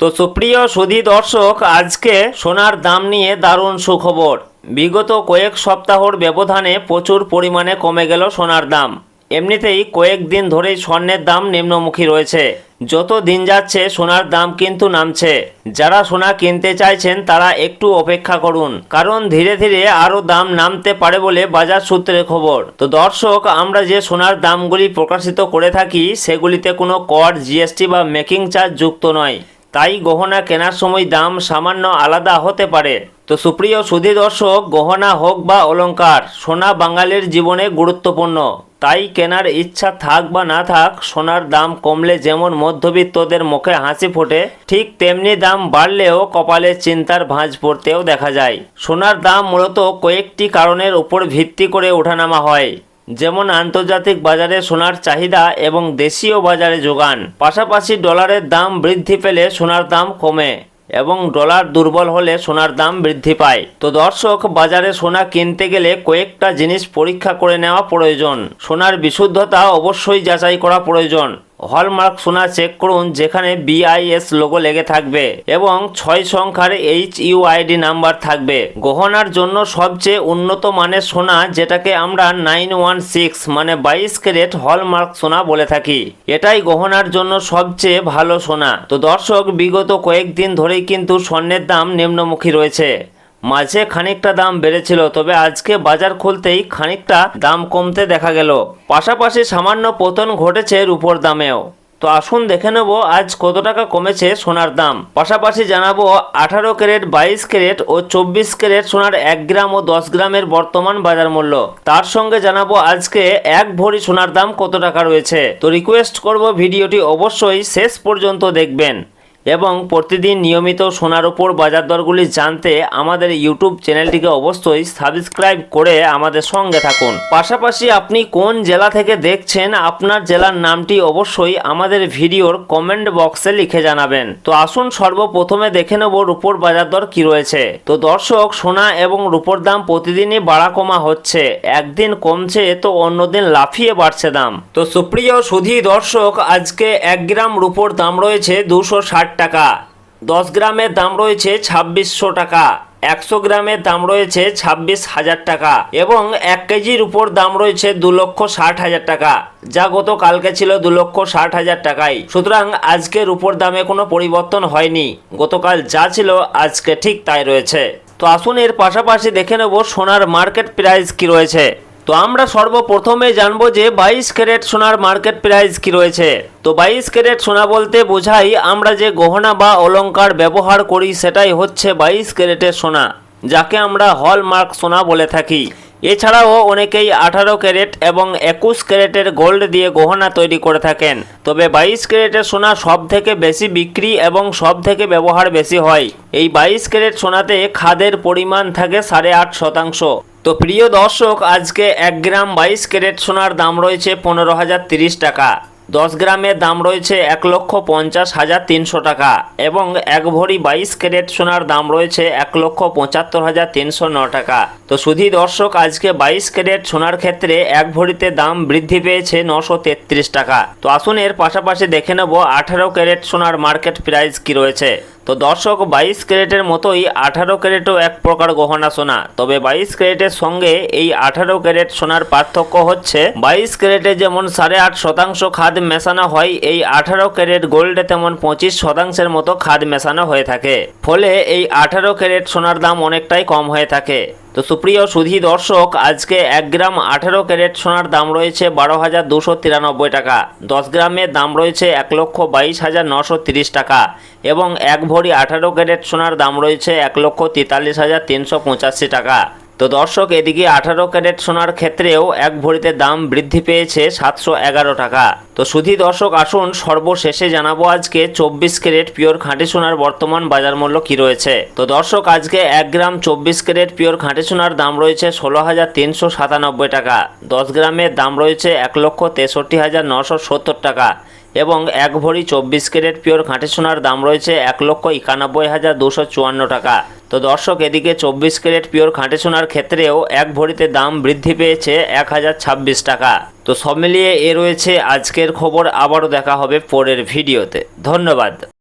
তো সুপ্রিয় সুধী দর্শক, আজকে সোনার দাম নিয়ে দারুণ সুখবর। বিগত কয়েক সপ্তাহর ব্যবধানে প্রচুর পরিমাণে কমে গেল সোনার দাম। এমনিতেই কয়েকদিন ধরেই স্বর্ণের দাম নিম্নমুখী রয়েছে। যত দিন যাচ্ছে সোনার দাম কিন্তু নামছে। যারা সোনা কিনতে চাইছেন তারা একটু অপেক্ষা করুন, কারণ ধীরে ধীরে আরও দাম নামতে পারে বলে বাজার সূত্রের খবর। তো দর্শক, আমরা যে সোনার দামগুলি প্রকাশিত করে থাকি সেগুলিতে কোনো কর, জিএসটি বা মেকিং চার্জ যুক্ত নয়। তাই গহনা কেনার সময় দাম সামান্য আলাদা হতে পারে। তো সুপ্রিয় সুধী দর্শক, গহনা হোক বা অলংকার, সোনা বাঙালির জীবনে গুরুত্বপূর্ণ। তাই কেনার ইচ্ছা থাক বা না থাক, সোনার দাম কমলে যেমন মধ্যবিত্তদের মুখে হাসি ফোটে, ঠিক তেমনি দাম বাড়লেও কপালে চিন্তার ভাঁজ পড়তেও দেখা যায়। সোনার দাম মূলত কয়েকটি কারণের উপর ভিত্তি করে ওঠানামা হয়, যেমন আন্তর্জাতিক বাজারে সোনার চাহিদা এবং দেশীয় বাজারে যোগান। পাশাপাশি ডলারের দাম বৃদ্ধি পেলে সোনার দাম কমে এবং ডলার দুর্বল হলে সোনার দাম বৃদ্ধি পায়। তো দর্শক, বাজারে সোনা কিনতে গেলে কয়েকটা জিনিস পরীক্ষা করে নেওয়া প্রয়োজন। সোনার বিশুদ্ধতা অবশ্যই যাচাই করা প্রয়োজন। হলমার্ক সোনা চেক করুন, যেখানে BIS লোগো লেগে থাকবে এবং 6 সংখ্যার HUID নাম্বার থাকবে। গহনার জন্য সবচেয়ে উন্নত মানের সোনা, যেটাকে আমরা 916 মানে 22 ক্যারেট হলমার্ক সোনা বলে থাকি, এটাই গহনার জন্য সবচেয়ে ভালো সোনা। তো দর্শক, বিগত কয়েকদিন ধরেই কিন্তু স্বর্ণের দাম নিম্নমুখী রয়েছে। মাঝে খানিকটা দাম বেড়েছিল, তবে আজকে বাজার খুলতেই খানিকটা দাম কমতে দেখা গেল। পাশাপাশি সামান্য পতন ঘটেছে রূপোর দামেও। তো আসুন দেখে নেব আজ কত টাকা কমেছে সোনার দাম। পাশাপাশি জানাবো 18 ক্যারেট, 22 ক্যারেট ও 24 ক্যারেট সোনার 1 গ্রাম ও 10 গ্রামের বর্তমান বাজার মূল্য। তার সঙ্গে জানাবো আজকে 1 ভরি সোনার দাম কত টাকা রয়েছে। তো রিকোয়েস্ট করব ভিডিওটি অবশ্যই শেষ পর্যন্ত দেখবেন এবং প্রতিদিন নিয়মিত সোনার উপর বাজার দরগুলি জানতে আমাদের ইউটিউব চ্যানেলটিকে অবশ্যই সাবস্ক্রাইব করে আমাদের সঙ্গে থাকুন। পাশাপাশি আপনি কোন জেলা থেকে দেখছেন, আপনার জেলার নামটি অবশ্যই আমাদের ভিডিওর কমেন্ট বক্সে লিখে জানাবেন। তো আসুন সর্বপ্রথমে দেখে নেব রূপোর বাজার দর কি রয়েছে। তো দর্শক, সোনা এবং রূপোর দাম প্রতিদিনই বাড়া কমা হচ্ছে। একদিন কমছে তো অন্যদিন লাফিয়ে বাড়ছে দাম। তো সুপ্রিয় সুধী দর্শক, আজকে 1 গ্রাম রূপোর দাম রয়েছে 260 টাকা, 10 গ্রামের দাম রয়েছে 2600 টাকা, 100 গ্রামের দাম রয়েছে 26,000 টাকা এবং 1 কেজির উপর দাম রয়েছে 2,60,000 টাকা, যা গতকালকে ছিল 2,60,000 টাকায়। সুতরাং আজকের উপর দামে কোনো পরিবর্তন হয়নি। গতকাল যা ছিল আজকে ঠিক তাই রয়েছে। তো আসুন এর পাশাপাশি দেখে নেব সোনার মার্কেট প্রাইস কি রয়েছে। তো আমরা সর্বপ্রথমে জানবো যে 22 ক্যারেট সোনার মার্কেট প্রাইস কি রয়েছে। তো 22 ক্যারেট সোনা বলতে বোঝাই আমরা যে গহনা বা অলংকার ব্যবহার করি সেটাই হচ্ছে 22 ক্যারেটের সোনা, যাকে আমরা হলমার্ক সোনা বলে থাকি। এছাড়াও অনেকেই 18 ক্যারেট এবং 21 ক্যারেটের গোল্ড দিয়ে গহনা তৈরি করে থাকেন। তবে 22 ক্যারেটের সোনা সব থেকে বেশি বিক্রি এবং সব থেকে ব্যবহার বেশি হয়। এই 22 ক্যারেট সোনাতে খাদের পরিমাণ থাকে 8.5%। তো প্রিয় দর্শক, আজকে 1 গ্রাম 22 ক্যারেট সোনার দাম রয়েছে 15,030 টাকা, 10 গ্রামের দাম রয়েছে 1,50,300 টাকা এবং 1 ভরি 22 ক্যারেট সোনার দাম রয়েছে 1,75,309 টাকা। তো সুধী দর্শক, আজকে 22 ক্যারেট সোনার ক্ষেত্রে 1 ভরিতে দাম বৃদ্ধি পেয়েছে 933 টাকা। তো আসুন এর পাশাপাশি দেখে নেব 18 ক্যারেট সোনার মার্কেট প্রাইস কি রয়েছে। তো দর্শক, 22 ক্যারেটের মতোই 18 ক্যারেটও এক প্রকার গহনা সোনা। তবে 22 ক্যারেটের সঙ্গে এই 18 ক্যারেট সোনার পার্থক্য হচ্ছে 22 ক্যারেটে যেমন 8.5% খাদ মেশানো হয়, এই 18 ক্যারেট গোল্ডে তেমন 25% মতো খাদ মেশানো হয়ে থাকে। ফলে এই 18 ক্যারেট সোনার দাম অনেকটাই কম হয়ে থাকে। তো সুপ্রিয় সুধী দর্শক, আজকে 1 গ্রাম 18 ক্যারেট সোনার দাম রয়েছে 12,293 টাকা, 10 গ্রামের দাম রয়েছে 1,22,930 টাকা এবং 1 ভরি 18 ক্যারেট সোনার দাম রয়েছে 1,43,385 টাকা। তো দর্শক, এদিকে 18 ক্যারেট সোনার ক্ষেত্রেও 1 ভরিতে দাম বৃদ্ধি পেয়েছে 711 টাকা। তো সুধী দর্শক, আসুন সর্বশেষে জানাবো আজকে 24 ক্যারেট পিওর খাঁটি সোনার বর্তমান বাজার মূল্য কি রয়েছে। তো দর্শক, আজকে 1 গ্রাম 24 ক্যারেট পিওর খাঁটি সোনার দাম রয়েছে 16,397 টাকা, 10 গ্রামের দাম রয়েছে 1,63,970 টাকা এবং 1 ভরি 24 ক্যারেট পিওর খাঁটি সোনার দাম রয়েছে 1,91,254 টাকা। তো দর্শক, এদিকে 24 ক্যারেট পিওর খাঁটি সোনার ক্ষেত্রেও 1 ভরিতে দাম বৃদ্ধি পেয়েছে 1,026 টাকা। তো সব মিলিয়ে এ রয়েছে আজকের খবর। আবারও দেখা হবে পরের ভিডিওতে। ধন্যবাদ।